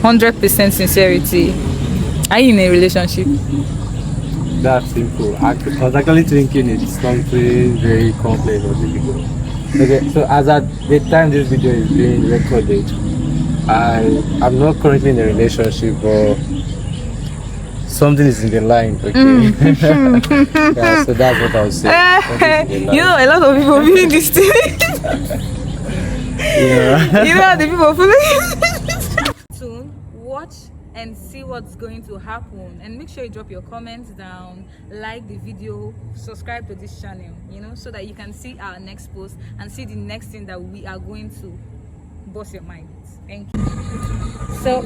100% sincerity. Are you in a relationship? That's simple. I was actually thinking it's something very complex or difficult. Okay, so as at the time this video is being recorded, I'm not currently in a relationship, but something is in the line. Okay. Yeah, so that's what I was saying. Something is in the You know, line. a lot of people doing this thing. Yeah. You know how the people follow. Soon, watch and see what's going to happen, and make sure you drop your comments down, like the video, subscribe to this channel, you know, so that you can see our next post and see the next thing that we are going to bust your mind with. Thank you. So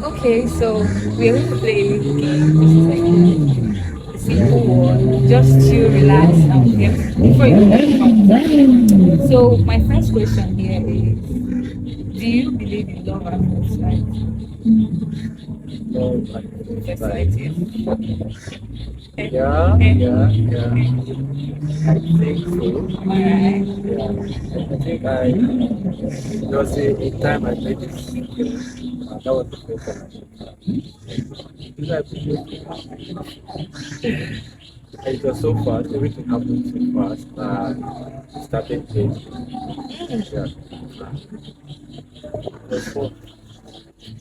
so we're going to play a little game. This is like a simple one. Just chill, relax, and get before you get. So my first question here is: do you believe in love at first sight? No, First sight, yes. yeah, yeah, yeah. I think so. Alright. Yeah. I think there was a time I met this girl. That was the first time I met her. You know, I believe it was so fast, everything happened so fast. It started changing. Yeah. It was fun.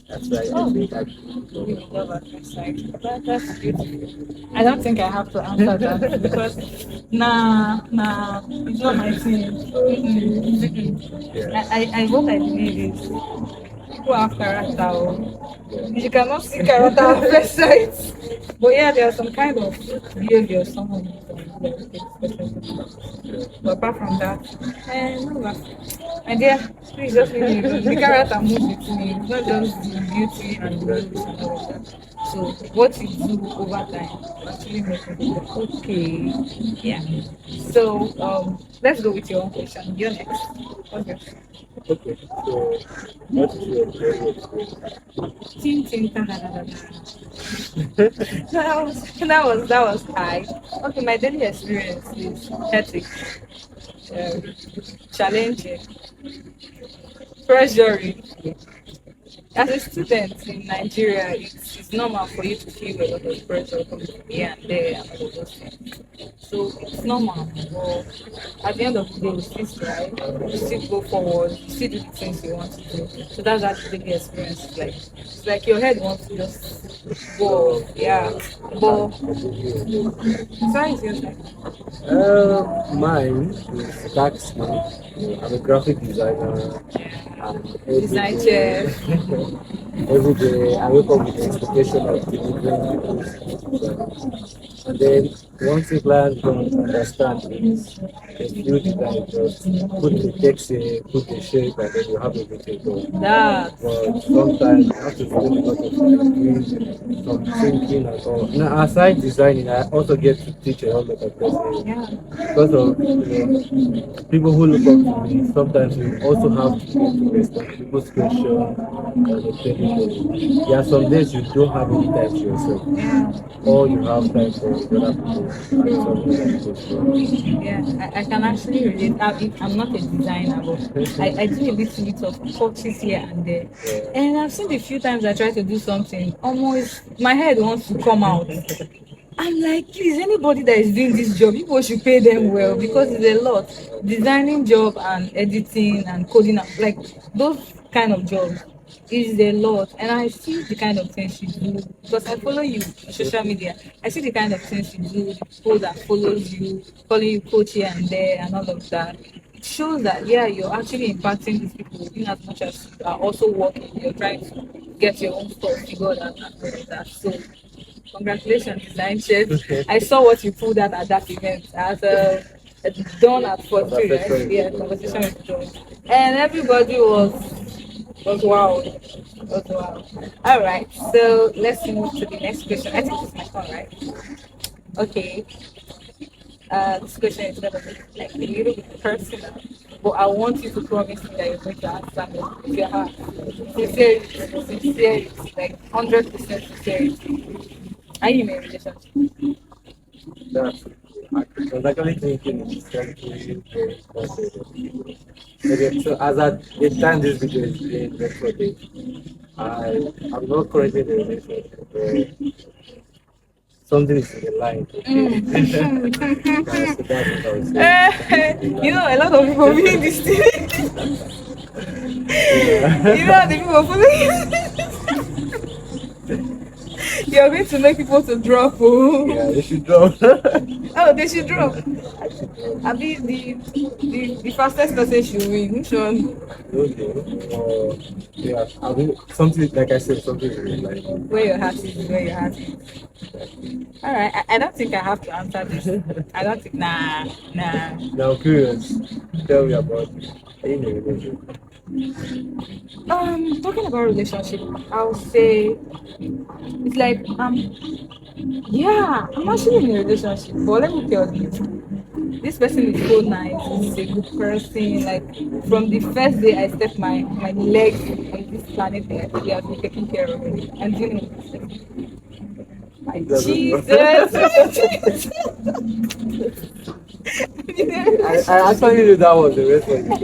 That's why I think I You will love at first sight. That's beautiful. I don't think I have to answer that because it's not my thing. yeah. I what I believe is people have character. Oh. You cannot see character at first sight. But yeah, there's some kind of behavior someone needs to be. But apart from that, no, my dear, please just leave me alone. The character moves with me. It's not just the beauty and the looks and all of that. So what you do over time actually makes it okay. Yeah. So let's go with your own question. You're next. What's yours? Okay, so what is your daily experience? Ting, ting, ta, da, da, da, da. That was high. Okay, my daily experience is hectic, um, challenging, pressuring. As a student in Nigeria, it's normal for you to feel a lot of pressure coming from here and there and all of those things. So it's normal. But at the end of the day, you still strive, you still go forward, you still do the things you want to do. So that's actually the experience is like. It's like your head wants to just go, yeah. But sorry, it's yours. Mine is tax now. I'm a graphic designer. And Design chair. every day I wake up with the expectation of delivering people's design. And then once a client don't understand is the huge guy just put the text in, put the shape, and then you have everything done. That. But sometimes you have to spend a lot of time doing some thinking and all. Now, aside designing, I also get to teach a lot of person Yeah. because of people who look up to me. Sometimes you also have to get to respond to people's questions and everything. There are some days you don't have any time to yourself. Yeah. All you have time for is other people and something like this. Yeah, I can actually relate. I'm not a designer, but I do a little bit of touches here and there. And I've seen the few times I try to do something, almost my head wants to come out. I'm like, please, anybody that is doing this job, people should pay them well because it's a lot. Designing job and editing and coding, like those kind of jobs is a lot. And I see the kind of things you do because I follow you on social media. I see the kind of things you do, the people that follows you, calling you coach here and there and all of that. It shows that yeah, you're actually impacting these people in as much as you are also working. You're trying to get your own stuff figured out and all of that. So congratulations, design chef. I saw what you pulled out at that event as done at 43, right? Yeah, conversation with John. And everybody was wow. Was wow. All right, so let's move to the next question. I think it's my turn, right? Okay. This question is gonna be like a little bit personal, but I want you to promise me that you're going to answer me with your heart. Sincerity, like 100% sincerity. Are you in a relationship? That's I was actually thinking it's something very complicated. Okay, so as at the time this video is being recorded, I'm not currently in a relationship where something is in the line. That's what I would say. You know, a lot of people reading this thing. You know, the people following. You're going to make people to drop. Oh, Yeah, they should drop. oh they should drop. I mean, the fastest person should win. Which one? Okay. Yeah, I mean, something like I said, something is in the line. Where your heart is, where your heart is. All right, I don't think I have to answer this. I don't think. Nah. Now, I'm curious. Tell me about being in a relationship. Talking about relationship, I'll say it's like yeah, I'm actually in a relationship, but let me tell you, this person is so nice. He's a good person. Like from the first day I stepped my legs on this planet, he has been taking care of me. And you know, my Jesus. I actually knew that was the rest of the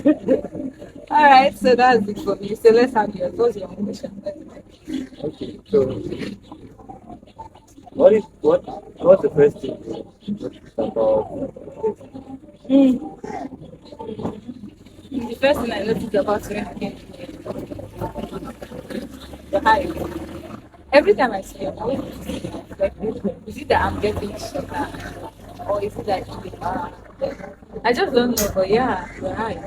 question. All right, so that's it for me. So let's have yours. What's your own question? Okay, so what's the first thing you noticed about Mm. The first thing I noticed about when I came to the height. Every time I see him, I always like, is it that I'm getting shorter, or is it that I just don't know. But yeah, the height.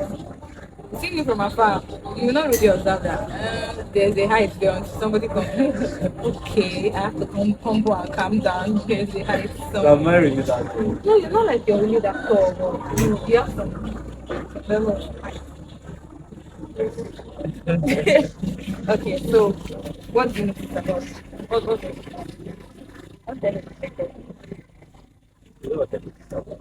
Seeing you from afar, you will not really observe that. There's a height there. Until somebody comes, okay, I have to come humble and calm down. There's a height. so am I really that tall? No, you're not like you're really that tall, but you have some level of height. Okay, so what do you notice about what what the heck? You know what I think about?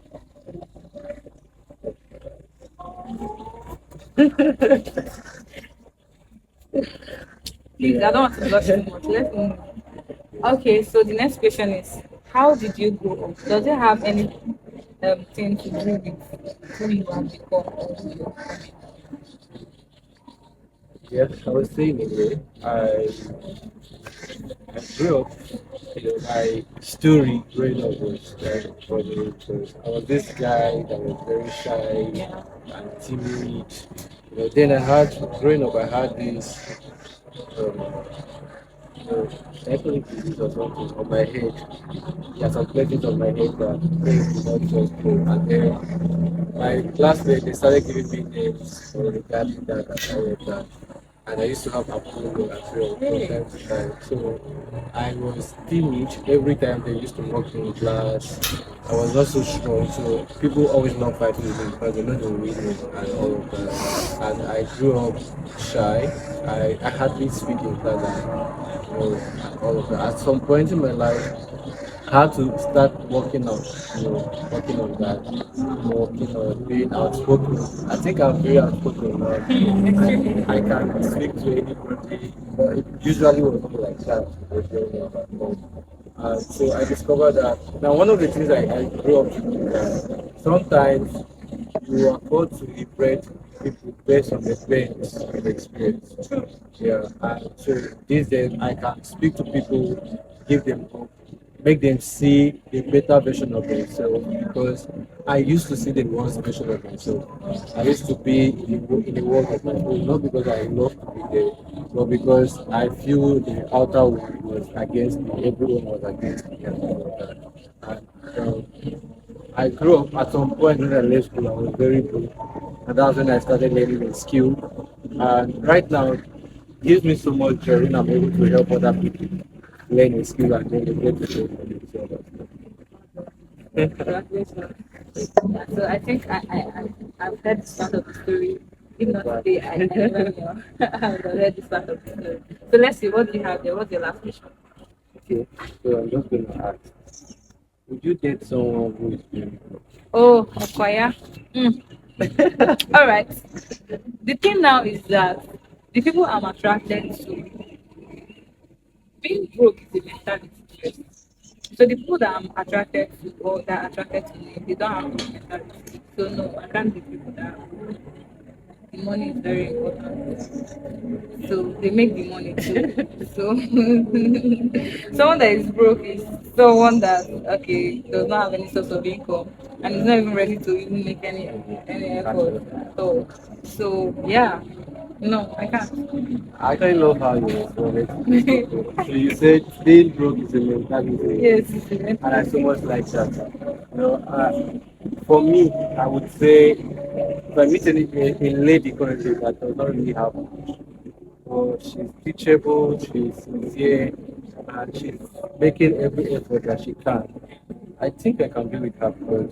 Please, I don't want to rush too much. Let's move. Okay, so the next question is, how did you grow up? Does it have any thing to do with who you have become or who you are? Yes, I was saying anyway. I grew up, my story growing up was very funny because I was this guy that was very shy Yeah. and timid. Then growing up, I had this um, psychology disease or something on my head. There are some places on my head that things did not just go. And then my classmates, they started giving me names for regarding that and all of that. And I used to have Apollo as well from time to time. So I was timid every time they used to walk in class. I was not so strong, so people always not fighting with me because they know the reason and all of that. And I grew up shy. I hardly speak in class and all of that. At some point in my life, I had to start working on that, working on being outspoken. I think I'm very outspoken now. I can speak to anybody, but it usually was not like that. So I discovered that now one of the things I grew up with is that sometimes you are called to impress people based on the pains of experience. Yeah, and so these days I can speak to people, give them hope, make them see a better version of themselves because I used to see the worst version of myself. I used to be in the world of my own, not because I love to be there, but because I feel the outer world was against me, everyone was against me and all of that. And I grew up at some point when I left school, I was very broke. And that's when I started learning a skill. And right now, it gives me so much joy when I'm able to help other people learn a skill and then they get to know for themselves. Congratulations. So I think I've heard this part of the story. If not today, I never know. I've heard this part of the story. So let's see, what do you have there? What's your last question? Okay, so I'm just going to ask, would you date someone who is beautiful? Oh, Okoya. Mm. All right. The thing now is that the people I'm attracted to, being broke is a mentality first. So the people that I'm attracted to or that are attracted to me, they don't have a mentality. So no, I can't be people that the money is very important. So they make the money too. So someone that is broke is someone that okay does not have any source of income and is not even ready to even make any effort. So yeah, no, I can't. I actually love how you explain it. So you said being broke is a mentality. Yes, it's a And I so much like that. You know, for me, I would say if I meet a lady currently that does not really have much, so she's teachable, she's sincere, and she's making every effort that she can. I think I can be with her because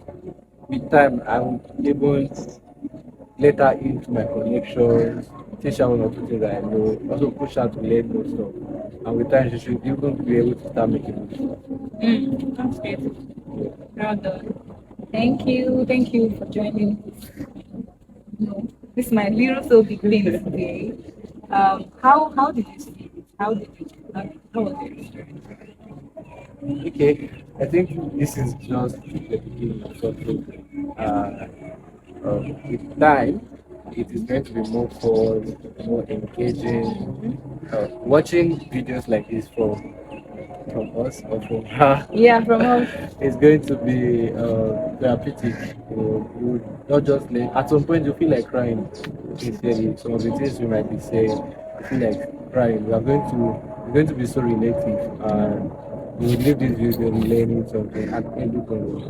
with time I will even let her into my connections, teach her one or two things that I know, also push her to learn more stuff. And with time she should even be able to start making money. That's great. Well done. Thank you for joining. No, this is my little so big thing today. How did you see it? How was your experience? Okay, I think this is just the beginning of something. With time, it is going to be more fun, more engaging. Watching videos like this from us or from her Yeah, from us. is going to be therapeutic. You would not just at some point you feel like crying. Sincerely, some of the things we might be saying, you feel like crying. We're going to be so relative, and you will leave this video learning something, and everything will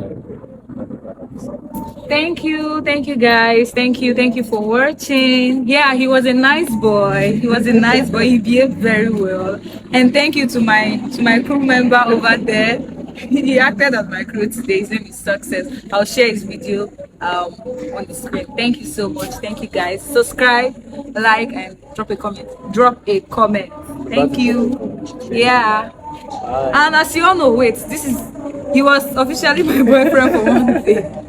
Thank you guys. Thank you for watching. Yeah, he was a nice boy. He was a nice boy. He behaved very well. And thank you to my crew member over there. He acted as my crew today. His name is Success. I'll share his video on the screen. Thank you so much. Thank you guys. Subscribe, like, and drop a comment. Drop a comment. Thank you. Yeah. And as you all know, wait, he was officially my boyfriend for one day.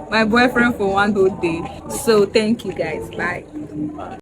My boyfriend for one whole day. So thank you guys. Bye.